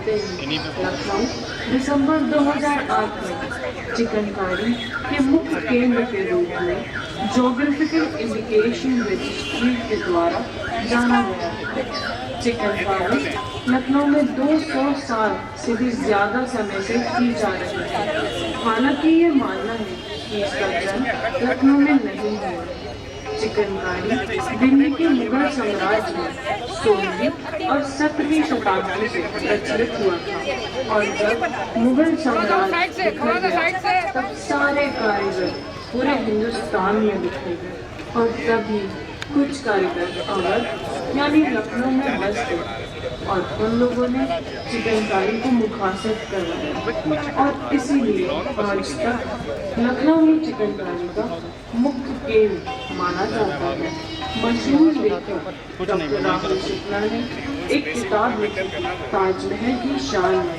होते ही लखनऊ दिसंबर 2008 में चिकनकारी के मुख्य केंद्र के रूप में ज्योग्राफिकल इंडिकेशन रजिस्ट्री के द्वारा जाना गया है। चिकनकारी लखनऊ में 200 साल से भी ज्यादा समय से की जा रही है। हालांकि ये मानना है कि इसका जन्म लखनऊ में नहीं हुआ। चिकनकारी दिल्ली के मुगल साम्राज्य में 16वीं और 17वीं शताब्दी से प्रचलित हुआ था और जब मुगल साम्राज्य बिखर गया तब सारे कारीगर पूरे हिंदुस्तान में बिखरे गए और तभी कुछ कारीगर अवध यानी लखनऊ में बस गए और उन लोगों ने चिकनकारी को मुखासत करवाया और इसीलिए आज तक लखनऊ में चिकनकारी का मुख्य केंद्र माना जाता है। मशहूर लेखक डॉक्टर राहुल शुक्ला ने एक किताब लिखी ताजमहल की शान में,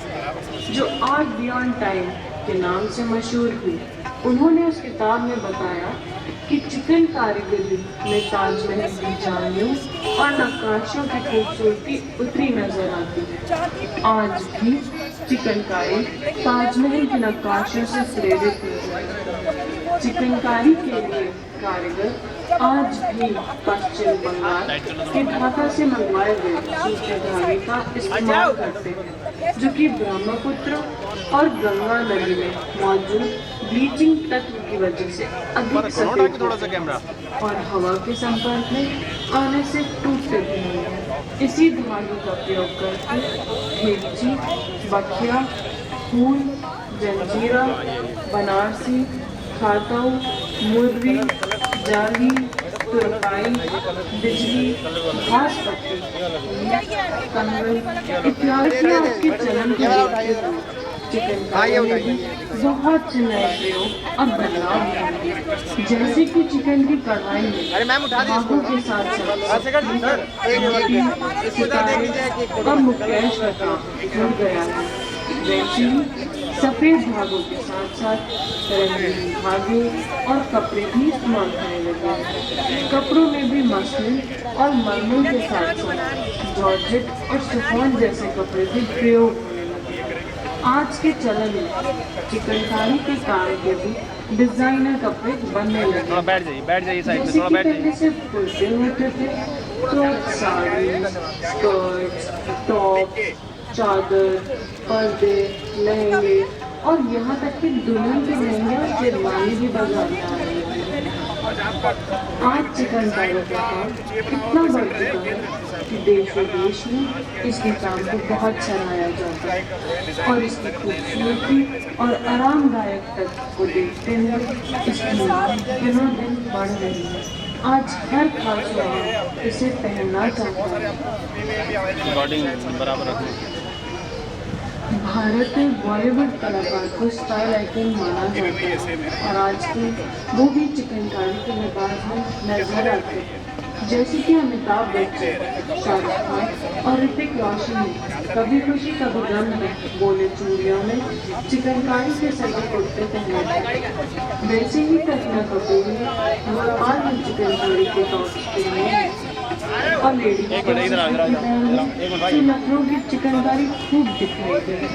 जो आर्ट बियॉन्ड टाइम के नाम से मशहूर हुई। उन्होंने उस किताब में बताया कि चिकन कारीगरी में ताजमहल की जालियों और नक्काशियों की खूबसूरती उतरी नजर आती है। आज भी चिकनकारी ताजमहल की नक्काशियों से प्रेरित है। चिकनकारी के लिए कारीगर आज भी पश्चिम बंगाल के ढाका से मंगवाए गए सूखे धागे का इस्तेमाल करते हैं, जो कि ब्रह्मपुत्र और गंगा नदी में मौजूद ब्लीचिंग तत्व की वजह से अधिक सफेद और हवा के संपर्क में आने से टूटते भी हैं। इसी धागे का प्रयोग करके घेची, बखिया, फूल, जंजीरा, बनारसी, खाताऊ, मुर्री, जाली, तुरपाई, बिजली, घास पत्ती, कंगन इत्यादि आज के चलन को देखते हुए चिकनकारी में भी बहुत से नए प्रयोग अब बदलाव हुए, जैसे कि चिकन की कढ़ाई में धागों के साथ साथ और मुकेश का काम जुड़ गया है। वैसे ही सफेद धागों के साथ साथ रंगीन धागे और कपड़े भी इस्तेमाल करने लगे हैं। कपड़ों में भी मसलिन और मरमर के साथ साथ जॉर्जेट और शिफॉन जैसे कपड़े भी प्रयोग होने लगे। आज के चलन में चिकनकारी के काम के भी डिजाइनर कपड़े बनने लगे। बैठ जाइए साइड में, थोड़ा बैठ जाइए। सिर्फ कुर्ते होते थे तो साड़ी, स्कर्ट्स, टॉप, चादर, पर्दे, लहंगे और यहाँ तक कि दुल्हन के लहंगे और शेरवानी भी बाजार में आ रही है। आज चिकनकारी का काम इतना बढ़ चुका है कि देश विदेश में इसके काम को बहुत सराहा जाता है और इसकी खूबसूरती और आरामदायक तत्व को देखते हुए इसकी मांग दिनों दिन बढ़ रही है। आज हर खास लोग इसे पहनना चाहता है। भारत में बॉलीवुड कलाकार को स्टाइल आइकन माना जाता है और आजकल वो भी चिकनकारी के लिबास में नजर आते हैं, जैसे कि अमिताभ बच्चन, शाहरुख खान और ऋतिक रोशन ने कभी खुशी कभी गम में बोले चूड़ियों में चिकनकारी के सगे कुर्ते पहने थे। वैसे ही करीना कपूर ने भोपाल में चिकनकारी के टॉप्स पहने हैं और लेडी लखनऊ की चिकनकारी खूब दिखाई गई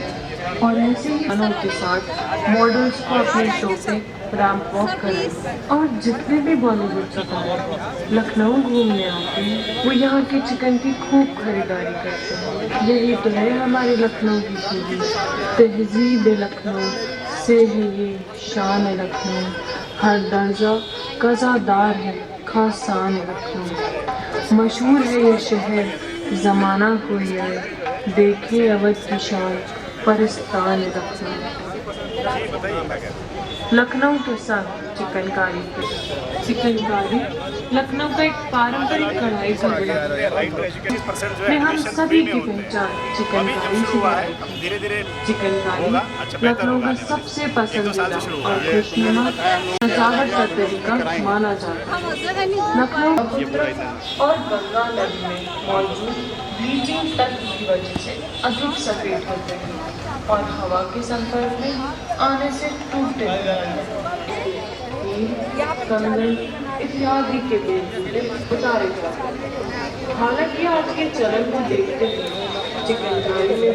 और ऐसे ही गानों के साथ मॉडल्स को अपने शो पे रैंप वॉक करें। और जितने भी बॉलीवुड सितारे लखनऊ घूमने आते हैं वो यहाँ के चिकन की खूब खरीदारी करते हैं। यही तो है हमारे लखनऊ की खूबी, तहजीब लखनऊ से है ये शान लखनऊ, हर दर्जा कज़ादार है खासान लखनऊ। मशहूर है ये शहर ज़माना कोई आए, देखे अवध की शान परिस्तान लखनऊ। लखनऊ के साथ चिकनकारी लखनऊ का एक पारंपरिक कढ़ाई से में हम सभी की पहचान चिकनकारी से है। चिकनकारी लखनऊ का सबसे पसंदीदा और खुशनुमा सजावट का तरीका माना जाता है। लखनऊ और गंगा नदी में मौजूद ब्लीचिंग तत्व की वजह से अधिक सफेद होते हैं और हवा के संपर्क में आने से टूटते हैं। कंगन इत्यादि के बेल उतारे जाते हैं। हालांकि आज के चलन को देखते हुए चिकनकारी में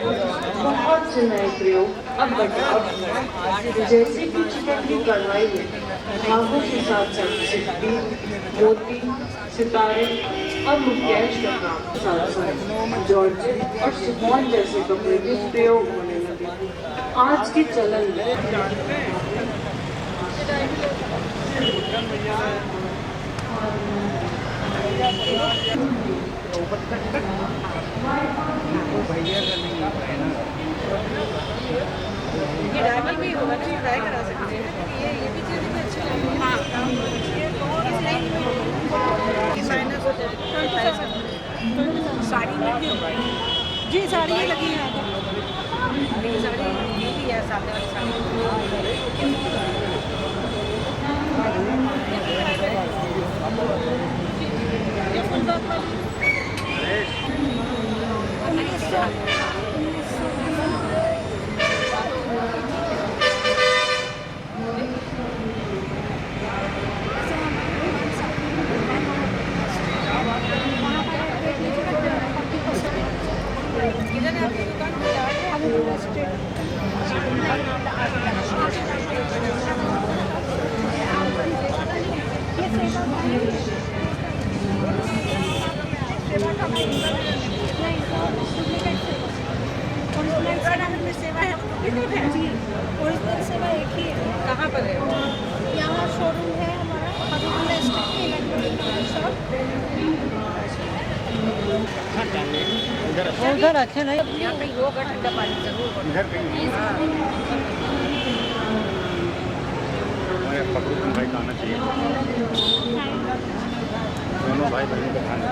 बहुत से नए प्रयोग अब बदलाव हैं, जैसे कि चिकन की कढ़ाई में धागों के साथ साथ सिक्की, मोती, सितारे और मुकेश का काम, साथ साथ जॉर्जेट और शिफॉन जैसे कपड़े के प्रयोग होने लगे। आज के चलन में ये डायमंड भी होगा ना, ट्राई करा सकते हैं। ये भी चीज़ भी अच्छी लगी। हाँ, डिजाइनर साड़ी में भी होगा जी, साड़ी में लगी है ये साड़ी, ये भी है सामने वाली साड़ी। किधर है आपकी दुकान? सेवा है ओरिजिनल सेवा एक ही है। कहाँ पर है? यहाँ शोरूम है हमारा मधुबन स्ट्रीट में, इलेक्ट्रॉनिक शॉप। उधर अच्छा नहीं, यहाँ कहीं होगा ठंडा पानी जरूर इधर कहीं। फखरुद्दीन भाई का आना चाहिए, दोनों भाई बहनों का खाना।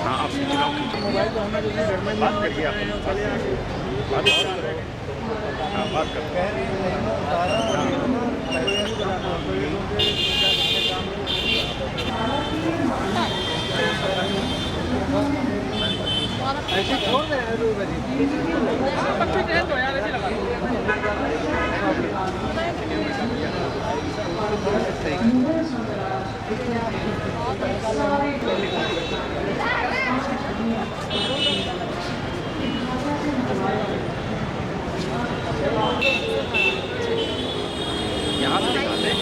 हाँ, आप मोबाइल तो हमें घर में बात करिए, आप बात करते हैं। ऐसे छोड़ रहे हैं तो यार ऐसे लगा यहाँ से दिखाते हैं।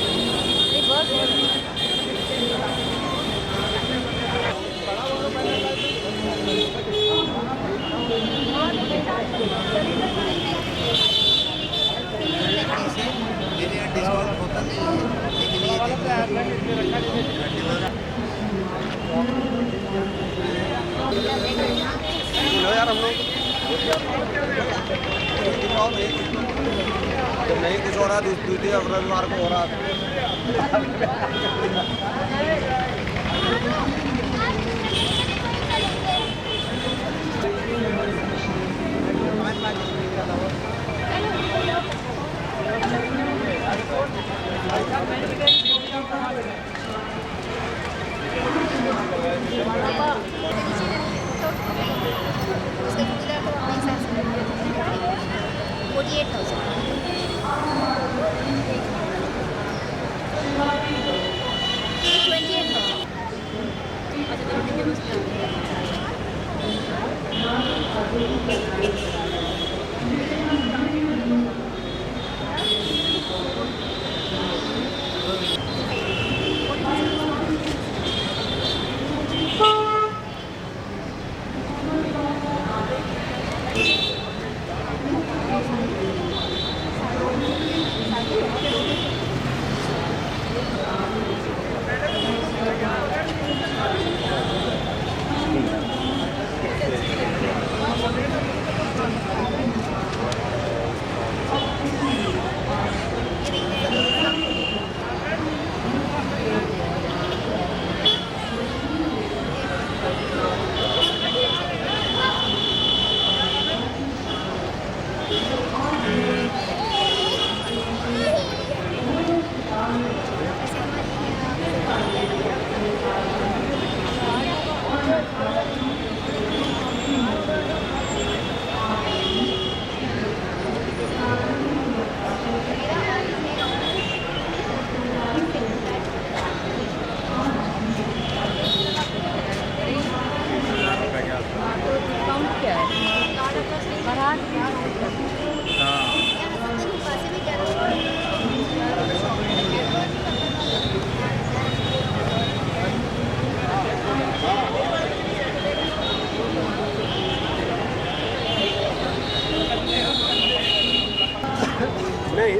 यार हम लोग नहीं कुछ हो रहा, दूसरी रविवार को हो रहा।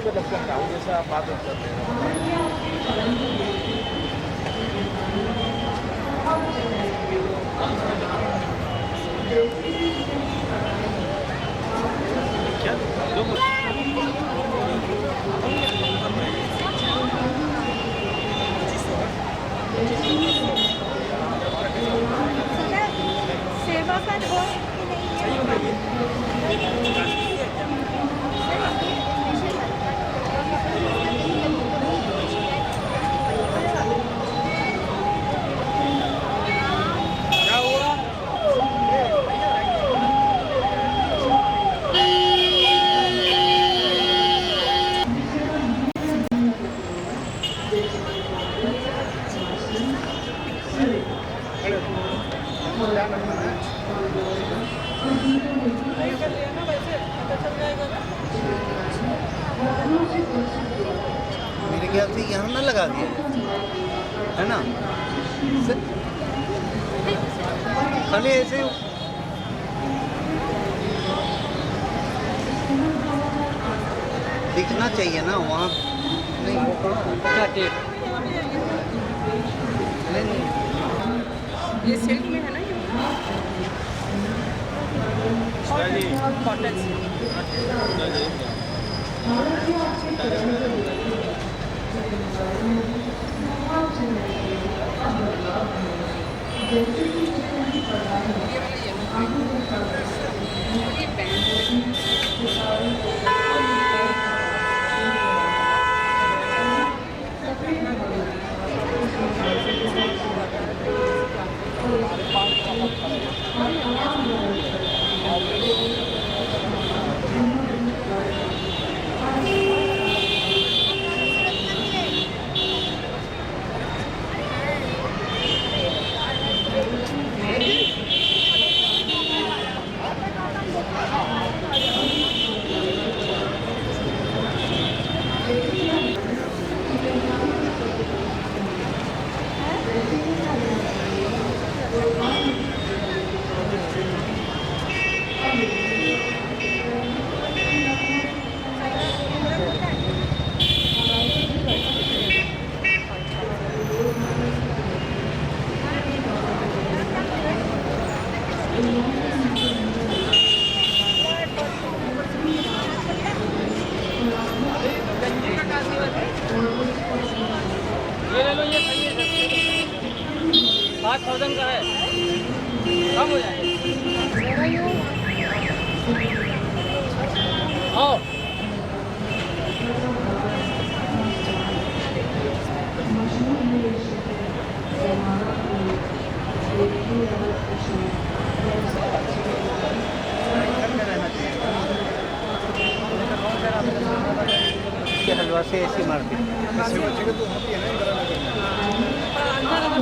पे लग सकता हूँ, जैसे आप बात करते हैं। क्या सेवा का हो कि क्या हुआ? मेरे ख्याल से यहाँ ना लगा दिया जाए, है ना? खाली ऐसे दिखना चाहिए ना वहाँ। नहीं वो कहाँ नहीं ये सिल्क में है ना, ये कॉटन ये ले लो, ये सही है सर, 5000 का है, कम हो जाएगा। आओ के हलवा से ऐसी मार्केट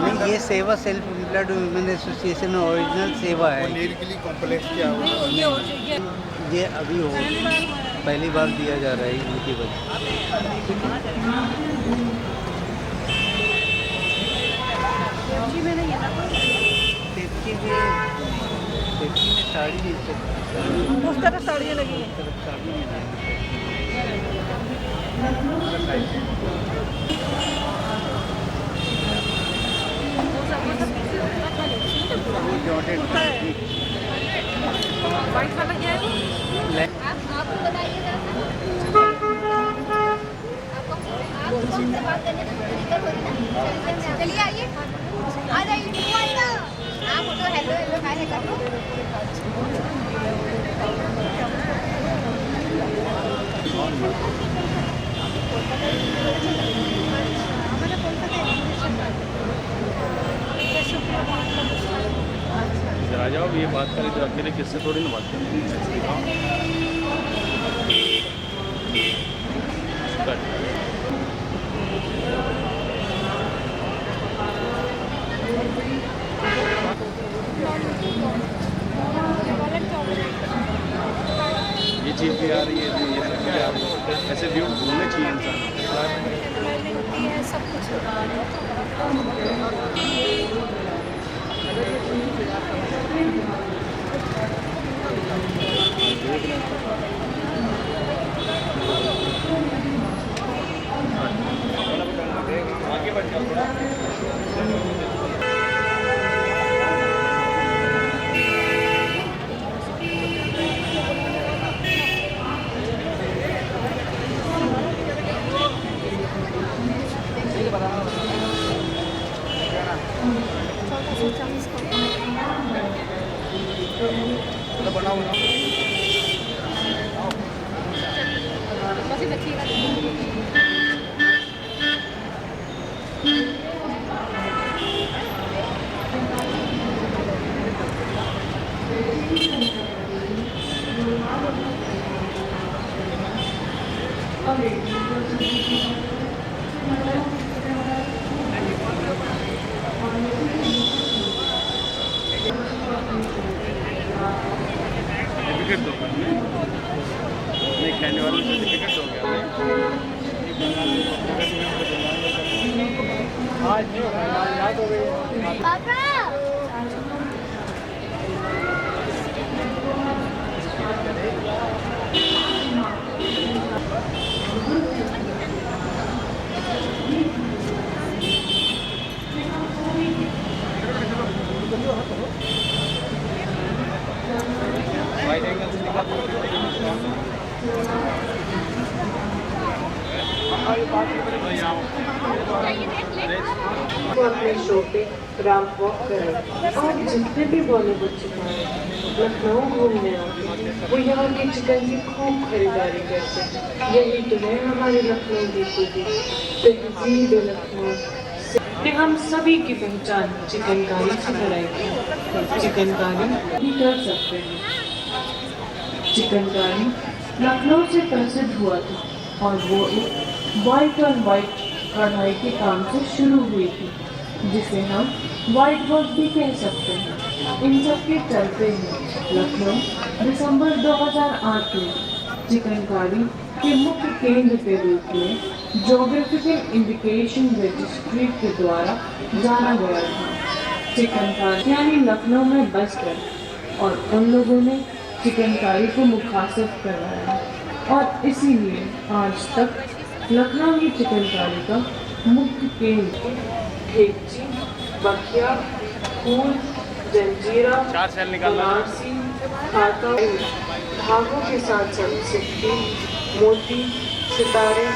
नहीं, ये सेवा self employed women association original सेवा है। नील के लिए कॉम्प्लेक्स क्या हुआ? ये अभी हो पहली बार दिया जा रहा है इनकी वजह। सेफ्टी में साड़ी उस तरह साड़ियाँ लगी हैं। साड़ी में वो जॉर्डेट वाइट वाला क्या है? आपको बताइए कौन से बात करने में दिक्कत हो रही ना? चलिए आइए, आ जाइए। आप तो हेलो हेलो हाय है कर लो। इधर आ जाओ, ये बात करें तो अकेले किससे थोड़ी ना बात करें। ये चीज़ भी आ रही है, ये सब भी आ रही है, ऐसे व्यू घूमने चाहिए इंसान। सब कुछ रखिएगा। टिकट दो नहीं कहने वालों से टिकट दो पापा वो अपने शो पे रैंप वॉक करें और जितने भी बॉलीवुड सितारे लखनऊ घूमने आते हैं वो यहाँ की चिकन की खूब खरीदारी करते हैं। यही तो है हमारे लखनऊ की खूबी, तहजीब लखनऊ से हम सभी की पहचान चिकनकारी से कराएगी। चिकनकारी भी कर सकते हैं। चिकनकारी लखनऊ से प्रसिद्ध हुआ था और वो एक वाइट ऑन वाइट कढ़ाई के काम से शुरू हुई थी, जिसे हम वाइट वर्क भी कह सकते हैं। इन सब के चलते ही लखनऊ दिसंबर 2008 में चिकनकारी के मुख्य केंद्र के रूप में ज्योग्राफिकल इंडिकेशन रजिस्ट्री के द्वारा जाना गया था। चिकनकारी यानी लखनऊ में बस गए और उन लोगों ने चिकनकारी को मुखातिब करवाया और इसीलिए आज तक लखनऊ की चिकनकारी का मुख्य केंद्र ठेकची, बखिया, फूल, जंजीरा, बनारसी, खाता, धागों के साथ साथ सिक्की, मोती, सितारे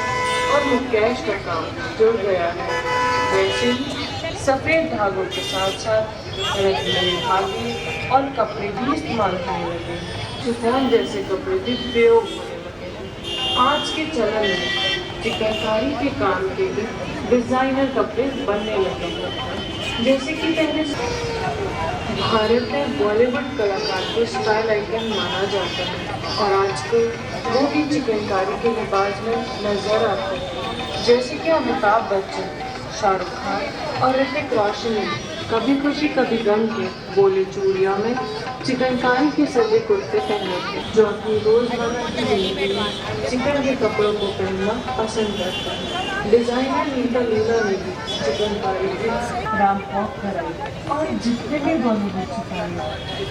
और मुकेश का काम जुड़ गया है। वैसे ही सफ़ेद धागों के साथ साथ रंगीन धागे और कपड़े भी इस्तेमाल होने लगे हैं। शिफॉन जैसे कपड़े भी प्रयोग होने लगे हैं। आज के चलन में चिकनकारी के काम के लिए डिज़ाइनर कपड़े बनने लगे हैं। जैसे कि पहले भारत में बॉलीवुड कलाकार को स्टाइल आइकन माना जाता है और आजकल वो भी चिकनकारी के लिबास में नजर आते हैं। जैसे कि अमिताभ बच्चन, शाहरुख खान और ऋतिक रोशन ने कभी खुशी कभी गम के बोले चूड़िया में चिकनकारी के सजे कुर्ते पहने थे, जो अपनी रोजमर्रा की जिंदगी में चिकन के कपड़ों को पहनना पसंद करते हैं। डिजाइनर नीता लीला ने भी चिकनकारी के रैंप वॉक कराई और जितने भी बॉलीवुड सितारे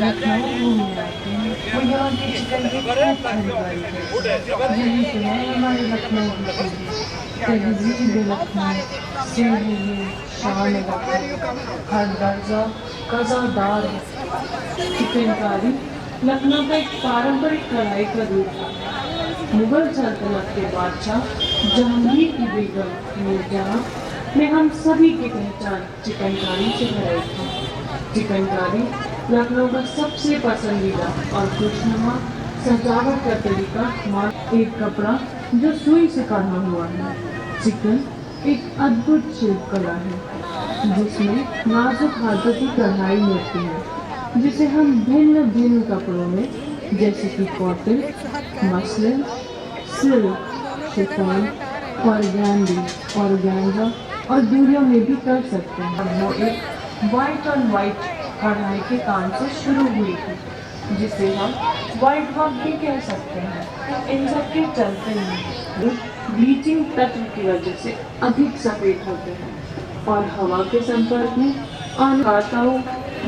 लखनऊ घूमने आते हैं वो यहाँ के चिकन की खूब खरीदारी करते हैं। यही तो है हमारे लखनऊ की खूबी, तहजीब लखनऊ से है शान लखनऊ, हर दर्जा कज़ादार है। चिकनकारी लखनऊ का एक पारंपरिक कढ़ाई का रूप है। मुगल सल्तनत के बादशाह जहांगीर की बेगम नूरजहां ने हम सभी की पहचान चिकनकारी से कराई थी। चिकनकारी लखनऊ का सबसे पसंदीदा और खुशनुमा सजावट का तरीका मात्र एक कपड़ा जो सुई से काढ़ा हुआ है। चिकन एक अद्भुत शिल्प कला है जिसमें नाजुक हाथों की कढ़ाई होती है, जिसे हम भिन्न भिन्न कपड़ों में जैसे कि cotton, muslin, silk, chiffon, organdie, organza और दूरियों में भी कर सकते हैं। वो एक वाइट ऑन वाइट कढ़ाई के काम से शुरू हुई थी, जिसे हम वाइट वर्क भी कह सकते हैं। इन सब के चलते ही ब्लीचिंग तत्व की वजह से अधिक सफेद होते हैं और हवा के संपर्क में आने खाताओं,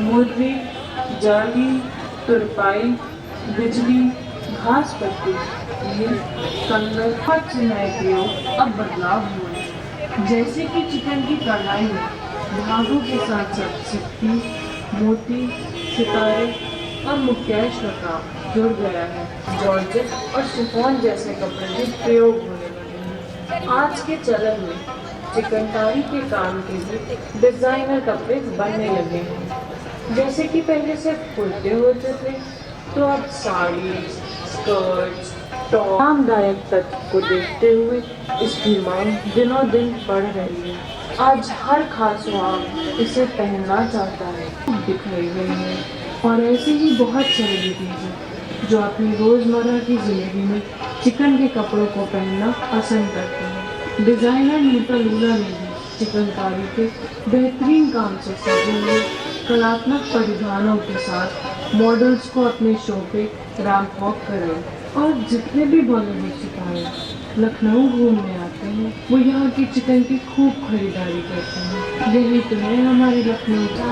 मुर्गी, जाली, तुरपाई, बिजली, घास पत्ती, ये कंगल और चिनाई प्रयोग अब बदलाव हुए। जैसे कि चिकन की कढ़ाई में धागों के साथ साथ सिक्की, मोती, सितारे और मुकेश का काम जुड़ गया है। जॉर्जेट और शिफॉन जैसे कपड़े भी प्रयोग होने लगे हैं। आज के चलन में चिकनकारी के काम के लिए डिजाइनर कपड़े बनने लगे हैं। जैसे कि पहले सिर्फ कुर्ते होते थे, तो अब साड़ी, स्कर्ट्स, आरामदायक तत्व को देखते हुए इसकी मांग दिनों दिन बढ़ रही है। आज हर खास आम इसे पहनना चाहता है। दिखाई गई है और ऐसे ही बहुत सेलिब्रिटीज हैं जो अपनी रोजमर्रा की जिंदगी में चिकन के कपड़ों को पहनना पसंद करते हैं। डिजाइनर नीता लूला ने भी चिकनकारी के बेहतरीन काम से सजे हुए कलात्मक परिधानों के साथ मॉडल्स को अपने शो पे रैंप वॉक कराया। और जितने भी बॉलीवुड सितारे लखनऊ घूमने आते हैं वो यहाँ की चिकन की खूब खरीदारी करते हैं। यही तो है हमारे लखनऊ का